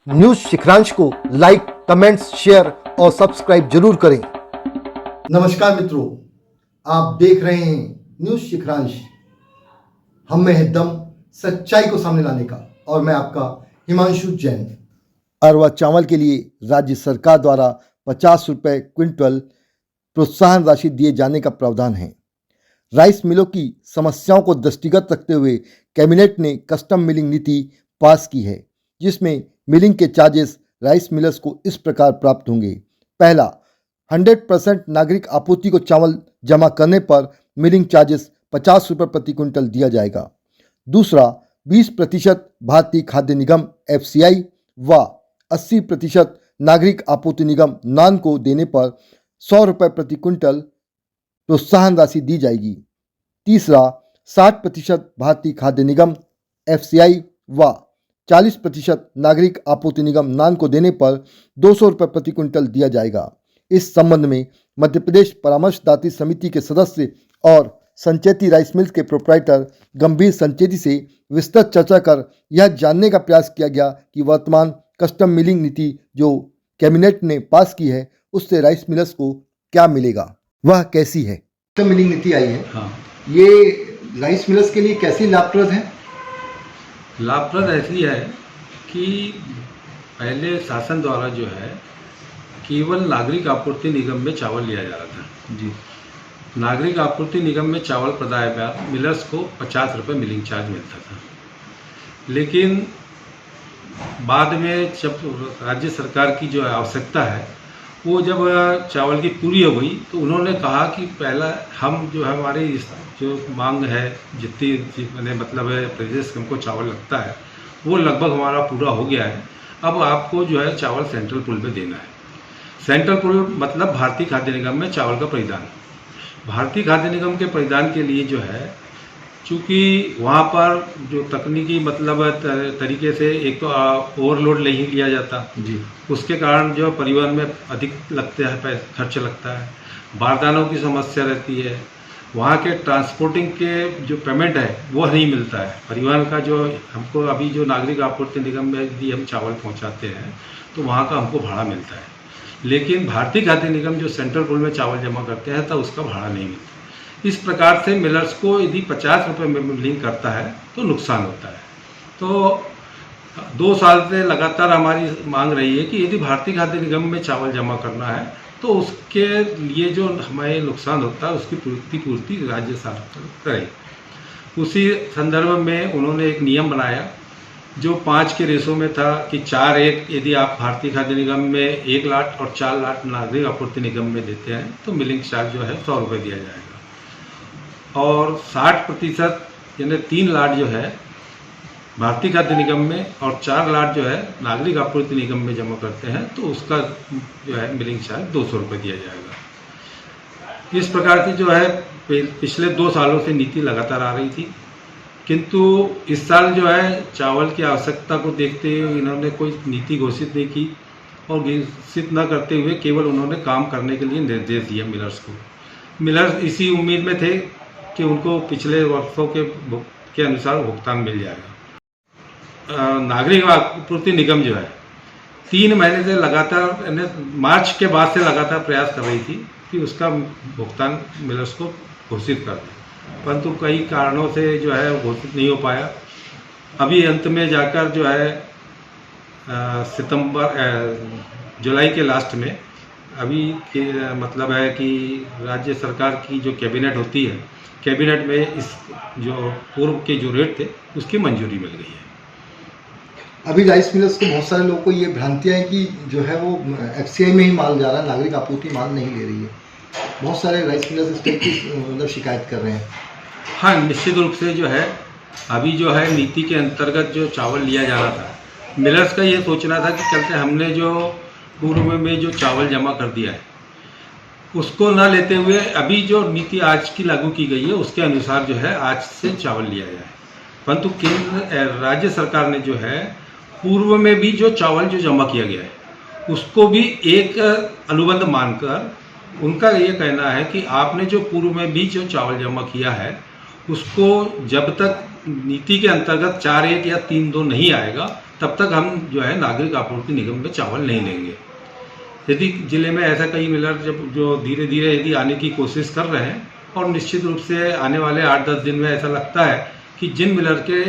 News शिखरांश को like, comments, share और subscribe जरूर करें। नमस्कार मित्रों, आप देख रहे हैं न्यूज शिखरांश। हम में है दम सच्चाई को सामने लाने का और मैं आपका हिमांशु जैन। अरवा चावल के लिए राज्य सरकार द्वारा 50 रुपये क्विंटल प्रोत्साहन राशि दिए जाने का प्रावधान है। राइस मिलों की समस्याओं को दृष्टिगत रखते हुए कैबिनेट ने कस्टम मिलिंग नीति पास की है, जिसमें मिलिंग के चार्जेस राइस मिलर्स को इस प्रकार प्राप्त होंगे। पहला, 100% नागरिक आपूर्ति को चावल जमा करने पर मिलिंग चार्जेस 50 रुपये प्रति क्विंटल दिया जाएगा। दूसरा, 20% भारतीय खाद्य निगम FCI व 80% नागरिक आपूर्ति निगम नान को देने पर 100 रुपये प्रति क्विंटल प्रोत्साहन राशि दी जाएगी। तीसरा, 60% भारतीय खाद्य निगम FCI व 40% नागरिक आपूर्ति निगम नान को देने पर 200 रुपये प्रति क्विंटल दिया जाएगा। इस संबंध में मध्य प्रदेश परामर्शदात्री समिति के सदस्य और संचेती राइस मिल्स के प्रोप्राइटर गंभीर संचेती से विस्तृत चर्चा कर यह जानने का प्रयास किया गया कि वर्तमान कस्टम मिलिंग नीति जो कैबिनेट ने पास की है उससे राइस मिलर्स को क्या मिलेगा, वह कैसी है। कस्टम मिलिंग नीति आई है, ये राइस मिलर्स के लिए कैसी लाभप्रद है? लाभप्रद ऐसी है कि पहले शासन द्वारा जो है केवल नागरिक आपूर्ति निगम में चावल लिया जा रहा था जी। नागरिक आपूर्ति निगम में चावल प्रदाय मिलर्स को 50 रुपये मिलिंग चार्ज मिलता था, लेकिन बाद में जब राज्य सरकार की जो आवश्यकता है वो जब चावल की पूरी हो गई तो उन्होंने कहा कि पहला हम जो है हमारी जो मांग है जितनी मतलब है प्रदेश से हमको चावल लगता है वो लगभग हमारा पूरा हो गया है। अब आपको जो है चावल सेंट्रल पूल में देना है। सेंट्रल पूल मतलब भारतीय खाद्य निगम में चावल का परिधान। भारतीय खाद्य निगम के परिधान के लिए जो है चूँकि वहाँ पर जो तकनीकी मतलब तरीके से एक तो ओवरलोड नहीं लिया जाता जी, उसके कारण जो परिवहन में अधिक लगते हैं खर्च लगता है, बारदानों की समस्या रहती है, वहाँ के ट्रांसपोर्टिंग के जो पेमेंट है वो नहीं मिलता है। परिवहन का जो हमको अभी जो नागरिक आपूर्ति निगम में यदि हम चावल पहुँचाते हैं तो वहाँ का हमको भाड़ा मिलता है, लेकिन भारतीय खाद्य निगम जो सेंट्रल पूल में चावल जमा करते हैं तो उसका भाड़ा नहीं मिलता। इस प्रकार से मिलर्स को यदि 50 रुपये में मिलिंग करता है तो नुकसान होता है। तो 2 साल से लगातार हमारी मांग रही है कि यदि भारतीय खाद्य निगम में चावल जमा करना है तो उसके लिए जो हमें नुकसान होता है उसकी पूर्ति राज्य सरकार करे। उसी संदर्भ में उन्होंने एक नियम बनाया जो 5 के रेशो में था कि 4:1 यदि आप भारतीय खाद्य निगम में 1 लाट और 4 लाट नागरिक आपूर्ति निगम में देते हैं तो मिलिंग चार्ज जो है 100 रुपये दिया जाएगा, और 60% यानी 3 लाट जो है भारतीय खाद्य निगम में और 4 लाट जो है नागरिक आपूर्ति निगम में जमा करते हैं तो उसका जो है मिलिंग चार्ज 200 रुपये दिया जाएगा। इस प्रकार की जो है पिछले 2 सालों से नीति लगातार आ रही थी, किंतु इस साल जो है चावल की आवश्यकता को देखते हुए इन्होंने कोई नीति घोषित नहीं की और घोषित न करते हुए केवल उन्होंने काम करने के लिए निर्देश दिया मिलर्स को। मिलर्स इसी उम्मीद में थे कि उनको पिछले वर्षों के अनुसार भुगतान मिल जाएगा। नागरिक आपूर्ति निगम जो है 3 महीने से लगातार मार्च के बाद से लगातार प्रयास कर रही थी कि उसका भुगतान मिलर्स को घोषित कर दें, परंतु कई कारणों से जो है घोषित नहीं हो पाया। अभी अंत में जाकर जो है जुलाई के लास्ट में अभी मतलब है कि राज्य सरकार की जो कैबिनेट होती है, कैबिनेट में इस जो पूर्व के जो रेट थे उसकी मंजूरी मिल गई है। अभी राइस मिलर्स को बहुत सारे लोगों को ये भ्रांतियाँ हैं कि जो है वो FCI में ही माल जा रहा है, नागरिक आपूर्ति माल नहीं ले रही है। बहुत सारे राइस मिलर्स इस टाइप की मतलब शिकायत कर रहे हैं। हाँ, निश्चित रूप से जो है अभी जो है नीति के अंतर्गत जो चावल लिया जा रहा था, मिलर्स का ये सोचना था कि चलते हमने जो पूर्व में जो चावल जमा कर दिया है उसको ना लेते हुए अभी जो नीति आज की लागू की गई है उसके अनुसार जो है आज से चावल लिया जाए, परंतु केंद्र राज्य सरकार ने जो है पूर्व में भी जो चावल जो जमा किया गया है उसको भी एक अनुबंध मानकर उनका ये कहना है कि आपने जो पूर्व में भी जो चावल जमा किया है उसको जब तक नीति के अंतर्गत 4(1) या 3(2) नहीं आएगा तब तक हम जो है नागरिक आपूर्ति निगम में चावल नहीं लेंगे। यदि जिले में ऐसा कई मिलर जो धीरे धीरे यदि आने की कोशिश कर रहे हैं और निश्चित रूप से आने वाले 8-10 दिन में ऐसा लगता है कि जिन मिलर के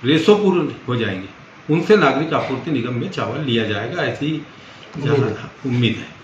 रेशो पूर्ण हो जाएंगे उनसे नागरिक आपूर्ति निगम में चावल लिया जाएगा, ऐसी उम्मीद है।